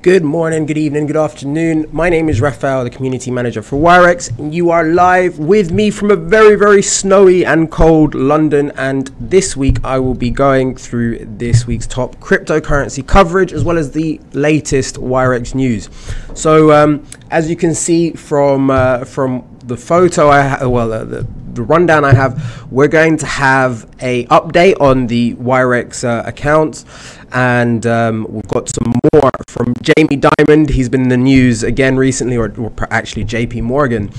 Good morning, good evening, good afternoon. My name is Raphael, the community manager for Wirex, and you are live with me from a very snowy and cold London. And this week I will be going through this week's top cryptocurrency coverage as well as the latest Wirex news. So as you can see from the photo the rundown I have, we're going to have a update on the Wirex accounts, and we've got some more from Jamie Dimon. He's been in the news again recently, or actually JP Morgan.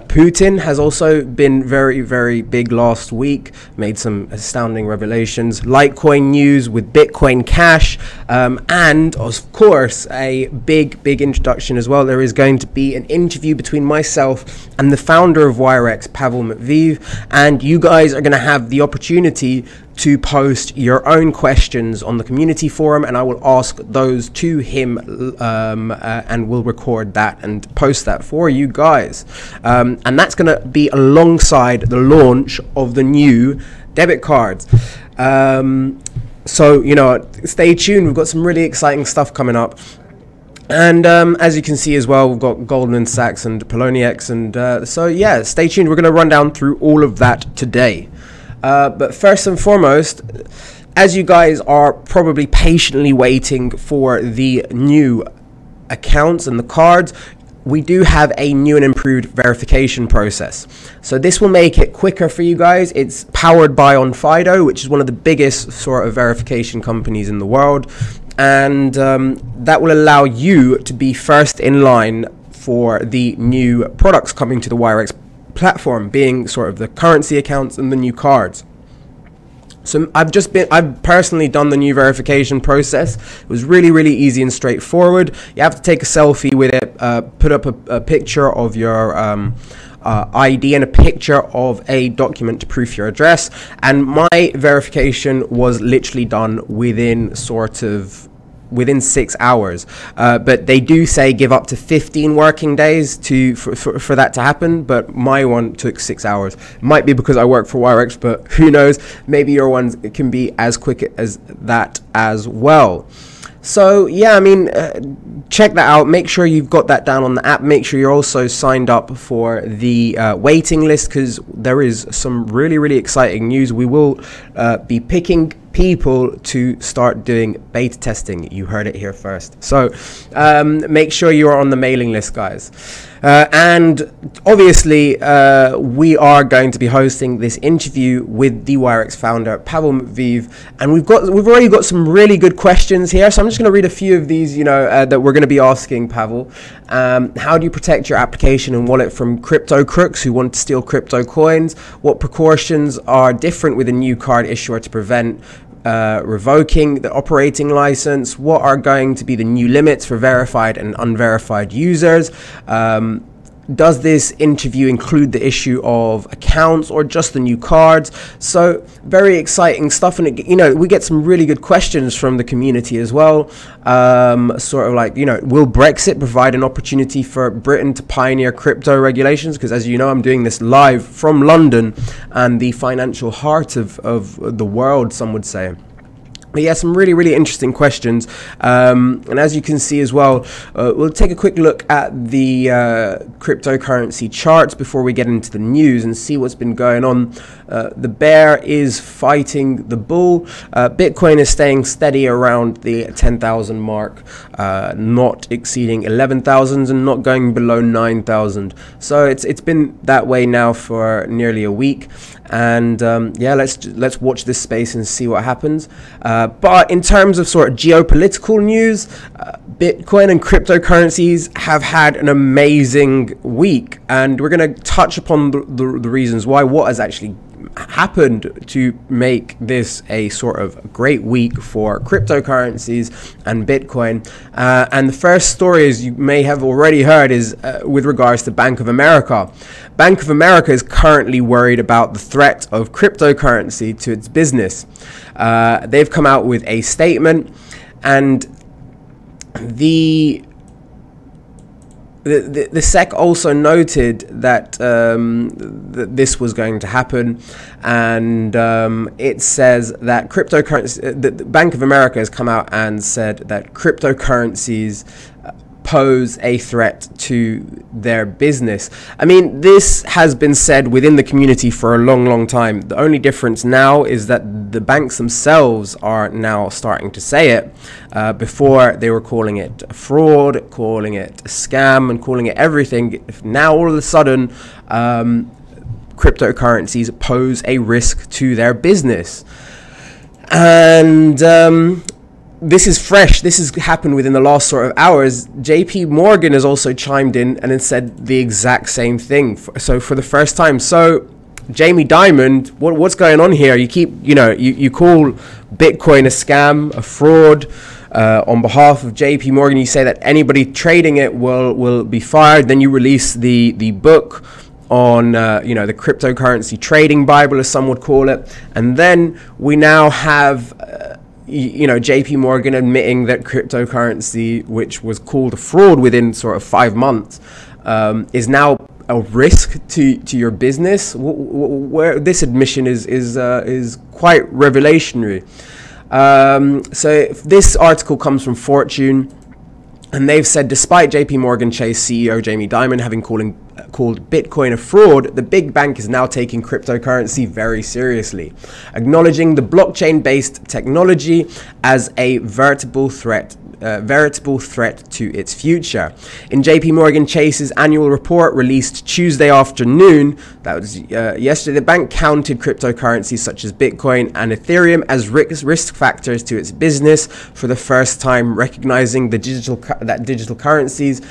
Putin has also been very big last week, made some astounding revelations. Litecoin news with Bitcoin Cash, and of course a big introduction as well. There is going to be an interview between myself and the founder of Wirex, Pavel Matveev, and you guys are going to have the opportunity to post your own questions on the community forum, and I will ask those to him, and we'll record that and post that for you guys. And that's going to be alongside the launch of the new debit cards. So, you know, stay tuned. We've got some really exciting stuff coming up. And as you can see as well, we've got Goldman Sachs and Poloniex, and so yeah, stay tuned. We're going to run down through all of that today. But first and foremost, as you guys are probably patiently waiting for the new accounts and the cards, we do have a new and improved verification process. So this will make it quicker for you guys. It's powered by OnFido, which is one of the biggest sort of verification companies in the world. And that will allow you to be first in line for the new products coming to the Wirex platform, being sort of the currency accounts and the new cards. So I've personally done the new verification process. It was really easy and straightforward. You have to take a selfie with it, put up a picture of your ID and a picture of a document to prove your address, and my verification was literally done within 6 hours, but they do say give up to 15 working days for that to happen, but my one took 6 hours. It might be because I work for Wirex, but who knows, maybe your ones can be as quick as that as well. So yeah, I mean, check that out. Make sure you've got that down on the app. Make sure you're also signed up for the waiting list, because there is some really exciting news. We will be picking people to start doing beta testing. You heard it here first. So make sure you are on the mailing list, guys. And obviously we are going to be hosting this interview with the Wirex founder, Pavel Matveev, and we've already got some really good questions here. So I'm just going to read a few of these, you know, that we're going to be asking Pavel. How do you protect your application and wallet from crypto crooks who want to steal crypto coins? What precautions are different with a new card issuer to prevent revoking the operating license? What are going to be the new limits for verified and unverified users? Does this interview include the issue of accounts or just the new cards? So very exciting stuff, and you know, we get some really good questions from the community as well. Sort of like, you know, will Brexit provide an opportunity for Britain to pioneer crypto regulations? Because as you know, I'm doing this live from London, and the financial heart of the world, some would say. But yeah, some really interesting questions, and as you can see as well, we'll take a quick look at the cryptocurrency charts before we get into the news and see what's been going on. The bear is fighting the bull. Bitcoin is staying steady around the 10,000 mark, not exceeding 11,000 and not going below 9,000. So it's been that way now for nearly a week, and yeah, let's watch this space and see what happens. But in terms of sort of geopolitical news, Bitcoin and cryptocurrencies have had an amazing week, and we're going to touch upon the reasons why, what has actually happened to make this a sort of great week for cryptocurrencies and Bitcoin. And the first story, as you may have already heard, is with regards to Bank of America. Bank of America is currently worried about the threat of cryptocurrency to its business. They've come out with a statement, and the The SEC also noted that that this was going to happen, and it says that cryptocurrency. The Bank of America has come out and said that cryptocurrencies pose a threat to their business. I mean, this has been said within the community for a long time. The only difference now is that the banks themselves are now starting to say it. Before, they were calling it a fraud, calling it a scam, and calling it everything. Now, all of a sudden, cryptocurrencies pose a risk to their business. And this is fresh. This has happened within the last sort of hours. JP Morgan has also chimed in and has said the exact same thing. So for the first time. So Jamie Dimon, what's going on here? You keep, you call Bitcoin a scam, a fraud. On behalf of JP Morgan, you say that anybody trading it will be fired. Then you release the book on the cryptocurrency trading Bible, as some would call it. And then we now have JP Morgan admitting that cryptocurrency, which was called a fraud within sort of 5 months, is now a risk to your business. Where this admission is quite revelationary. So this article comes from Fortune, and they've said, despite JP Morgan Chase CEO Jamie Dimon having called Bitcoin a fraud, the big bank is now taking cryptocurrency very seriously, acknowledging the blockchain-based technology as a veritable threat to its future. In JP Morgan Chase's annual report released Tuesday afternoon, that was yesterday, the bank counted cryptocurrencies such as Bitcoin and Ethereum as risk factors to its business for the first time, recognizing that digital currencies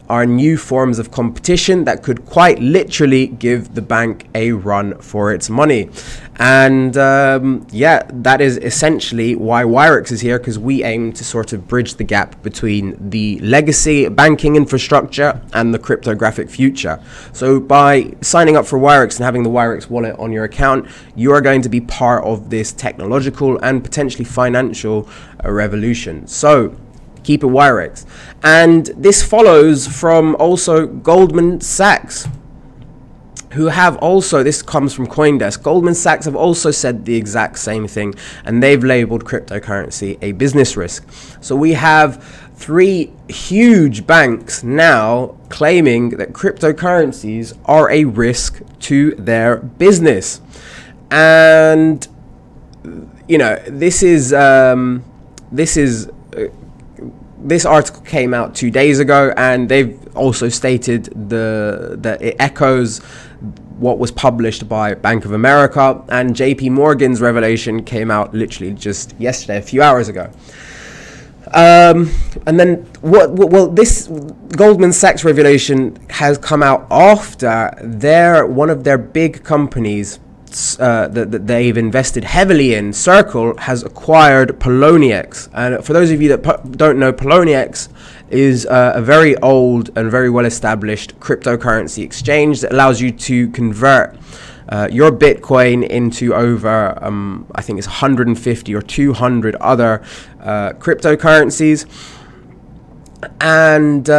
are new forms of competition that could quite literally give the bank a run for its money. And that is essentially why Wirex is here, because we aim to sort of bridge the gap between the legacy banking infrastructure and the cryptographic future. So by signing up for Wirex and having the Wirex wallet on your account, you are going to be part of this technological and potentially financial revolution. So keep it Wirex. And this follows from also Goldman Sachs, who have also, this comes from CoinDesk, Goldman Sachs have also said the exact same thing, and they've labeled cryptocurrency a business risk. So we have 3 huge banks now claiming that cryptocurrencies are a risk to their business. And this article came out 2 days ago, and they've also stated that it echoes what was published by Bank of America, and JP Morgan's revelation came out literally just yesterday, a few hours ago. And then this Goldman Sachs revelation has come out after one of their big companies that they've invested heavily in, Circle, has acquired Poloniex. And for those of you that don't know, Poloniex is a very old and very well established cryptocurrency exchange that allows you to convert your Bitcoin into over I think it's 150 or 200 other cryptocurrencies. And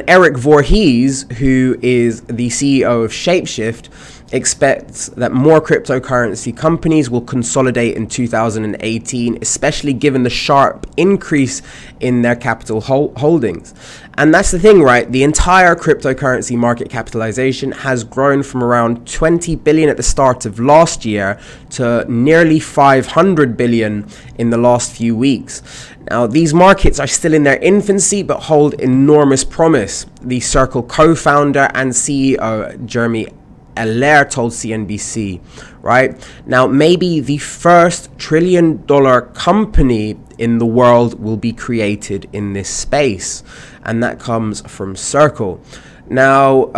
Eric Voorhees, who is the CEO of Shapeshift, expects that more cryptocurrency companies will consolidate in 2018, especially given the sharp increase in their capital holdings. And that's the thing, right? The entire cryptocurrency market capitalization has grown from around 20 billion at the start of last year to nearly 500 billion in the last few weeks. Now, these markets are still in their infancy, but hold enormous promise. The Circle co-founder and CEO, Jeremy Allaire, told CNBC, right? Now, maybe the first $1 trillion company in the world will be created in this space, and that comes from Circle. Now,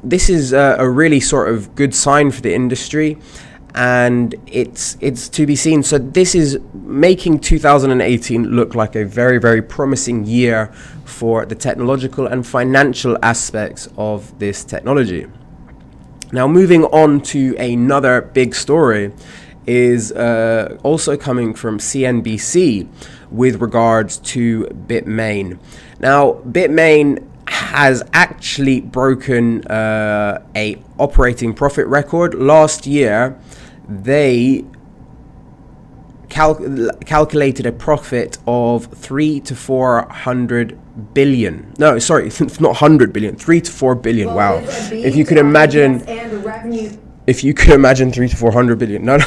this is a really sort of good sign for the industry, and it's to be seen. So this is making 2018 look like a very, very promising year for the technological and financial aspects of this technology. Now, moving on to another big story is also coming from CNBC, with regards to Bitmain. Now, Bitmain has actually broken a operating profit record. Last year, they calculated a profit of 3 to 400 billion. No, sorry, not 100 billion, 3 to 4 billion. Wow. If you could imagine, if you could imagine 3 to 400 billion. No,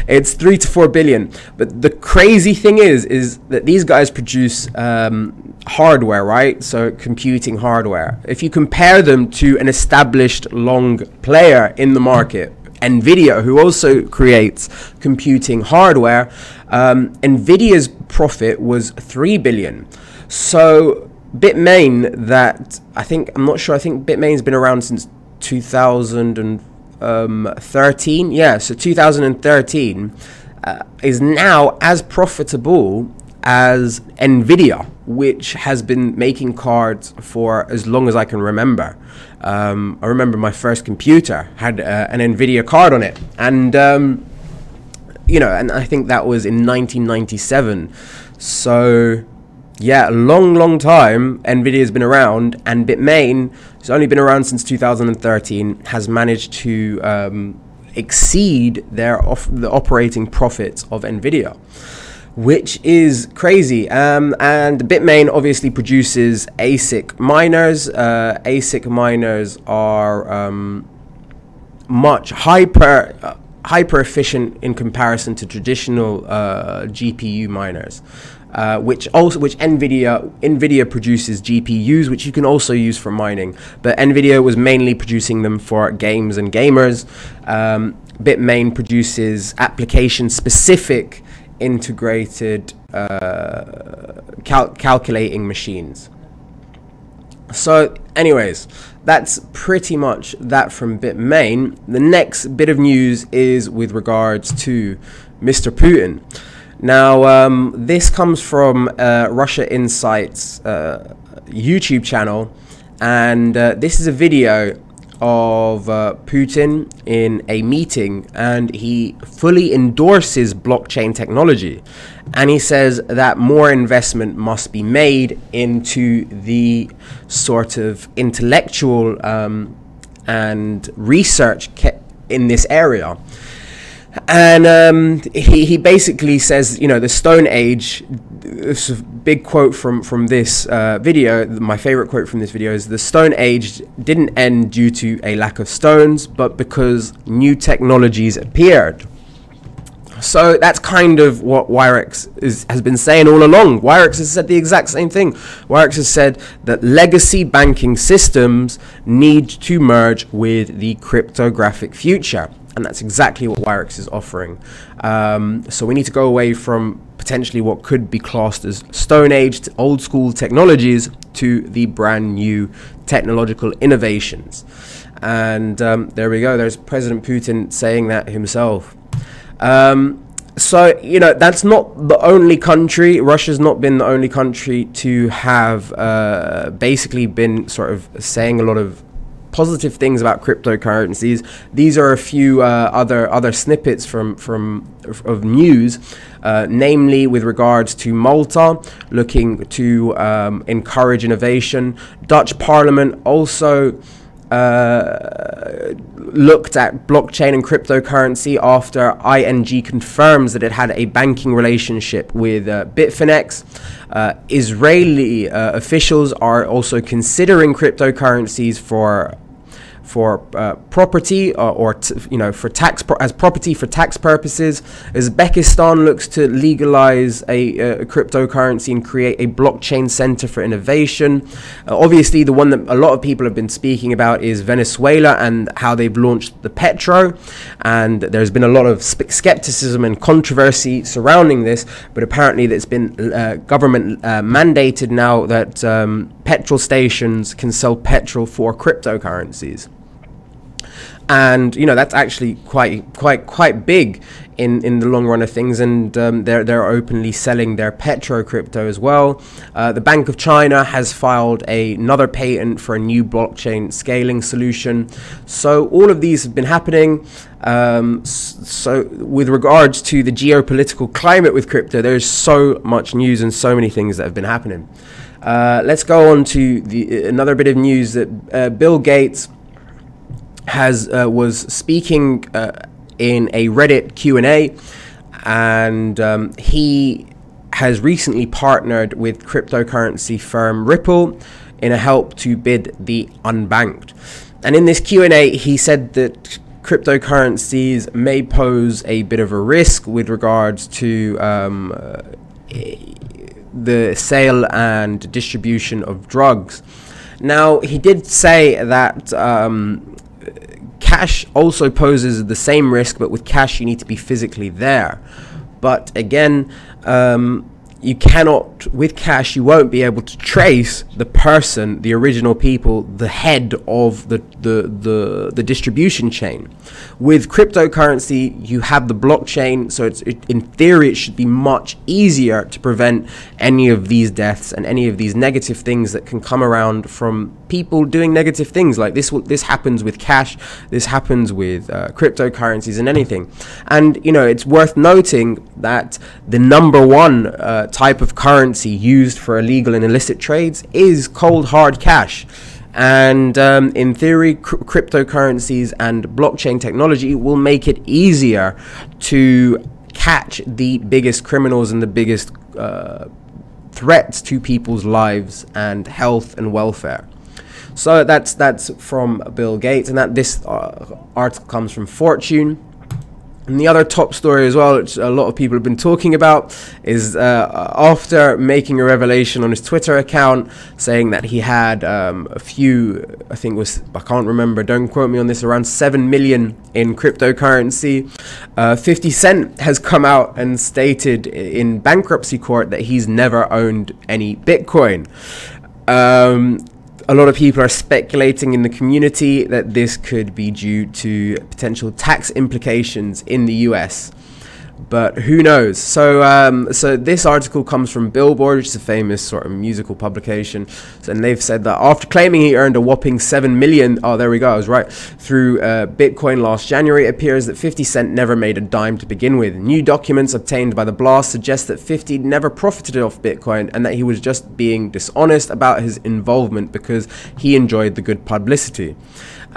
it's 3 to 4 billion. But the crazy thing is that these guys produce hardware, right? So computing hardware. If you compare them to an established long player in the market, Nvidia, who also creates computing hardware, Nvidia's profit was 3 billion. So Bitmain, I'm not sure, I think Bitmain's been around since 2013. Yeah, so 2013 is now as profitable as Nvidia, which has been making cards for as long as I can remember. I remember my first computer had an Nvidia card on it, and you know, and I think that was in 1997. So yeah, a long time Nvidia has been around, and Bitmain has only been around since 2013, has managed to exceed the operating profits of Nvidia, which is crazy. And Bitmain obviously produces ASIC miners. ASIC miners are much hyper efficient in comparison to traditional GPU miners, which Nvidia produces GPUs, which you can also use for mining, but Nvidia was mainly producing them for games and gamers. Bitmain produces application specific integrated calculating machines. So anyways, that's pretty much that from Bitmain. The next bit of news is with regards to Mr. Putin. Now, this comes from Russia Insight's YouTube channel, and this is a video of Putin in a meeting, and he fully endorses blockchain technology, and he says that more investment must be made into the sort of intellectual and research in this area. And he basically says, you know, the Stone Age, this is a big quote from this video, my favorite quote from this video is, the Stone Age didn't end due to a lack of stones, but because new technologies appeared. So that's kind of what Wirex has been saying all along. Wirex has said the exact same thing. Wirex has said that legacy banking systems need to merge with the cryptographic future. And that's exactly what Wirex is offering. So we need to go away from potentially what could be classed as Stone Age, old school technologies, to the brand new technological innovations. And there we go. There's President Putin saying that himself. So, you know, that's not the only country. Russia's not been the only country to have basically been sort of saying a lot of positive things about cryptocurrencies. These are a few other snippets of news, namely with regards to Malta looking to encourage innovation. Dutch Parliament also looked at blockchain and cryptocurrency after ING confirms that it had a banking relationship with Bitfinex. Israeli officials are also considering cryptocurrencies for property or for tax as property for tax purposes. Uzbekistan looks to legalize a cryptocurrency and create a blockchain center for innovation. Obviously, the one that a lot of people have been speaking about is Venezuela and how they've launched the Petro, and there's been a lot of skepticism and controversy surrounding this, but apparently it's been government mandated now that petrol stations can sell petrol for cryptocurrencies. And that's actually quite big in the long run of things. And they're openly selling their petro crypto as well. The Bank of China has filed another patent for a new blockchain scaling solution. So all of these have been happening. So with regards to the geopolitical climate with crypto, there's so much news and so many things that have been happening. Let's go on to another bit of news that Bill Gates was speaking in a Reddit Q&A, and he has recently partnered with cryptocurrency firm Ripple in a help to bid the unbanked. And in this Q&A, he said that cryptocurrencies may pose a bit of a risk with regards to the sale and distribution of drugs. Now, he did say that cash also poses the same risk, but with cash you need to be physically there. But again, you cannot, with cash, you won't be able to trace the person, the original people, the head of the distribution chain. With cryptocurrency, you have the blockchain, so in theory it should be much easier to prevent any of these deaths and any of these negative things that can come around from people doing negative things. Like this happens with cash, this happens with cryptocurrencies and anything. And it's worth noting that the number one type of currency used for illegal and illicit trades is cold hard cash. And in theory, cryptocurrencies and blockchain technology will make it easier to catch the biggest criminals and the biggest threats to people's lives and health and welfare. So that's from Bill Gates, and that this article comes from Fortune. And the other top story as well, which a lot of people have been talking about, is after making a revelation on his Twitter account saying that he had a few, I can't remember, don't quote me on this, around 7 million in cryptocurrency. 50 Cent has come out and stated in bankruptcy court that he's never owned any Bitcoin. A lot of people are speculating in the community that this could be due to potential tax implications in the US, but who knows? So this article comes from Billboard, which is a famous sort of musical publication, and they've said that after claiming he earned a whopping 7 million, oh there we go, I was right, through Bitcoin last January, it appears that 50 Cent never made a dime to begin with. New documents obtained by the blast suggest that 50 never profited off Bitcoin and that he was just being dishonest about his involvement because he enjoyed the good publicity.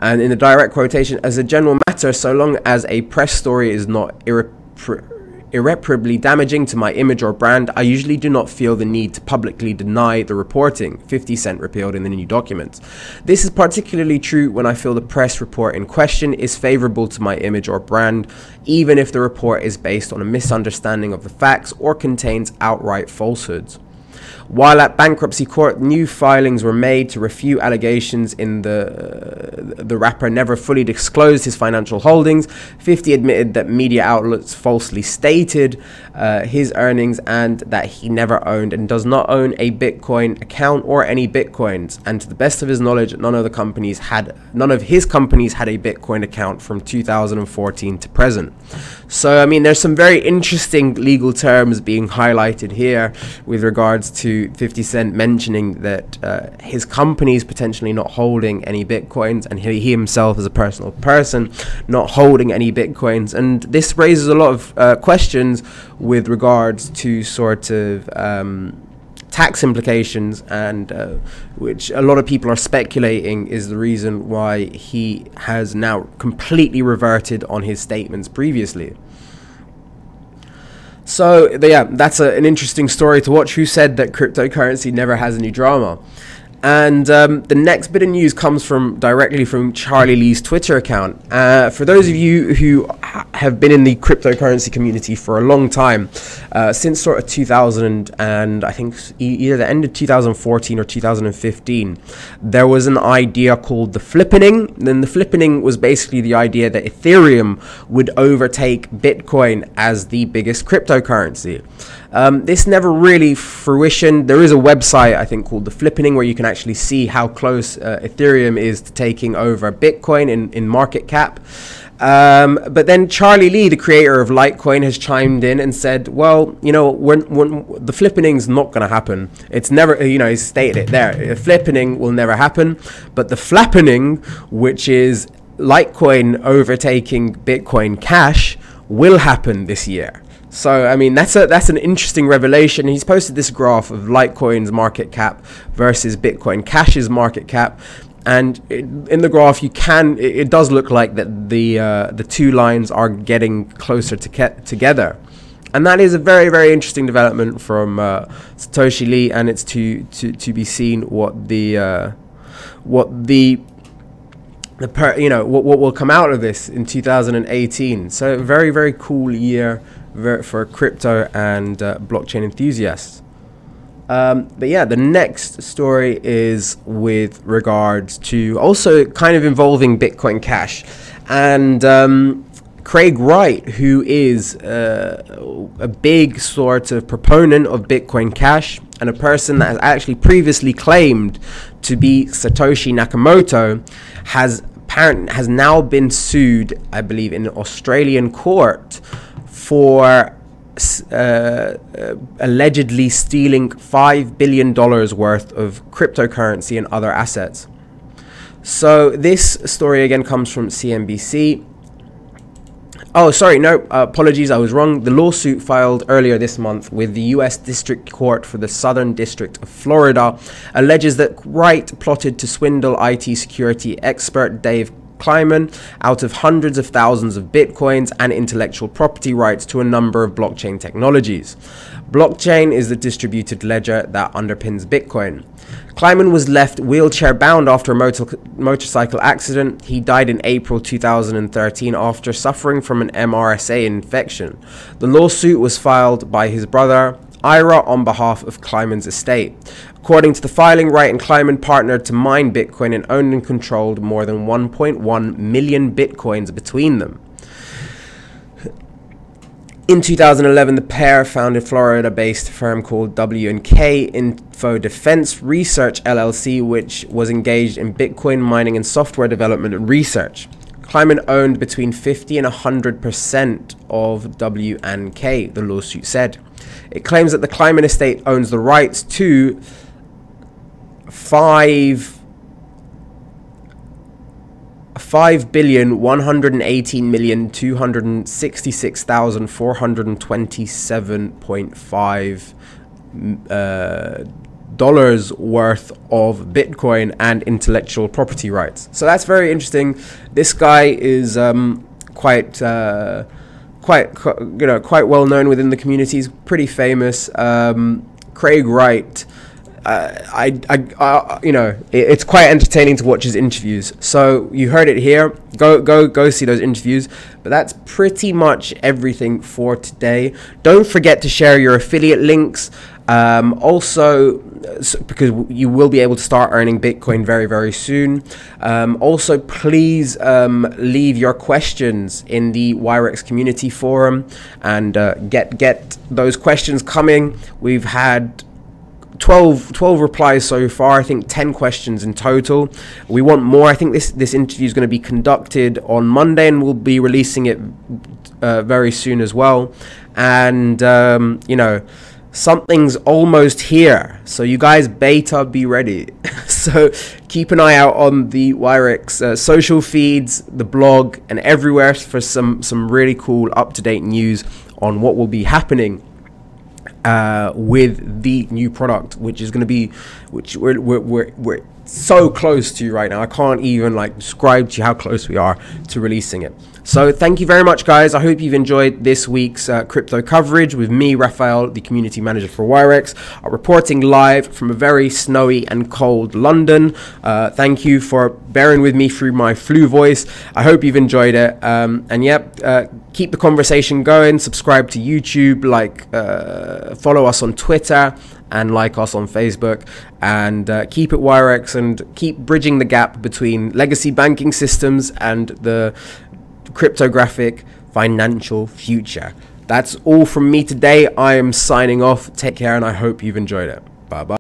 And in a direct quotation, as a general matter, so long as a press story is not irreparably damaging to my image or brand, I usually do not feel the need to publicly deny the reporting, 50 Cent repealed in the new documents. This is particularly true when I feel the press report in question is favorable to my image or brand, even if the report is based on a misunderstanding of the facts or contains outright falsehoods. While at bankruptcy court, new filings were made to refute allegations in the rapper never fully disclosed his financial holdings. 50 admitted that media outlets falsely stated his earnings and that he never owned and does not own a Bitcoin account or any Bitcoins. And to the best of his knowledge, none of his companies had a Bitcoin account from 2014 to present. So, I mean, there's some very interesting legal terms being highlighted here with regards to 50 Cent mentioning that his company is potentially not holding any Bitcoins, and he himself as a personal person not holding any Bitcoins. And this raises a lot of questions with regards to sort of tax implications, and which a lot of people are speculating is the reason why he has now completely reverted on his statements previously. So yeah, that's an interesting story to watch. Who said that cryptocurrency never has any drama? And the next bit of news comes directly from Charlie Lee's Twitter account. For those of you who have been in the cryptocurrency community for a long time, since sort of 2000, and I think either the end of 2014 or 2015, there was an idea called the flippening. Then the flippening was basically the idea that Ethereum would overtake Bitcoin as the biggest cryptocurrency. This never really fruition. There is a website, I think, called the flippening, where you can actually see how close Ethereum is to taking over Bitcoin in market cap. But then Charlie Lee, the creator of Litecoin, has chimed in and said, well, you know, when the flippening's not going to happen. It's never, you know, he's stated it there. The flippening will never happen. But the flappening, which is Litecoin overtaking Bitcoin Cash, will happen this year. So, I mean, that's an interesting revelation. He's posted this graph of Litecoin's market cap versus Bitcoin Cash's market cap. And in the graph, it does look like that the two lines are getting closer together, and that is a very, very interesting development from Satoshi Lee. And it's to be seen what what will come out of this in 2018. So very, very cool year for crypto and blockchain enthusiasts. But yeah, the next story is with regards to also kind of involving Bitcoin Cash, and Craig Wright, who is a big sort of proponent of Bitcoin Cash and a person that has actually previously claimed to be Satoshi Nakamoto, has now been sued, I believe, in an Australian court for allegedly stealing $5 billion worth of cryptocurrency and other assets. So this story again comes from CNBC. Oh, sorry, no, apologies, I was wrong. The lawsuit filed earlier this month with the U.S. District Court for the Southern District of Florida alleges that Wright plotted to swindle IT security expert Dave Kleiman out of hundreds of thousands of bitcoins and intellectual property rights to a number of blockchain technologies. Blockchain is the distributed ledger that underpins Bitcoin. Kleiman was left wheelchair bound after a motorcycle accident. He died in April 2013 after suffering from an MRSA infection. The lawsuit was filed by his brother Ira on behalf of Kleiman's estate. According to the filing, Wright and Kleiman partnered to mine Bitcoin and owned and controlled more than 1.1 million Bitcoins between them. In 2011, the pair founded Florida-based firm called W&K Info Defense Research LLC, which was engaged in Bitcoin mining and software development and research. Kleiman owned between 50 and 100% of W&K, the lawsuit said. It claims that the Kleiman estate owns the rights to 5,118,266,427.5 dollars worth of Bitcoin and intellectual property rights. So that's very interesting. This guy is quite well known within the community. He's pretty famous. Craig Wright. It's quite entertaining to watch his interviews. So you heard it here. Go see those interviews. But that's pretty much everything for today. Don't forget to share your affiliate links. Also, because you will be able to start earning Bitcoin very, very soon. Also, please leave your questions in the Wirex community forum and get those questions coming. We've had 12 replies so far. I think 10 questions in total. We want more. I think this interview is going to be conducted on Monday, and we'll be releasing it very soon as well. And something's almost here, so you guys better be ready. So keep an eye out on the Wirex social feeds, the blog, and everywhere for some really cool up-to-date news on what will be happening with the new product, which we're so close to right now. I can't even describe to you how close we are to releasing it. So thank you very much, guys. I hope you've enjoyed this week's crypto coverage with me, Raphael, the community manager for Wirex, reporting live from a very snowy and cold London. Thank you for bearing with me through my flu voice. I hope you've enjoyed it. Keep the conversation going. Subscribe to YouTube, follow us on Twitter, and like us on Facebook, and keep it Wirex, and keep bridging the gap between legacy banking systems and the cryptographic financial future. That's all from me today. I am signing off. Take care, and I hope you've enjoyed it. Bye bye.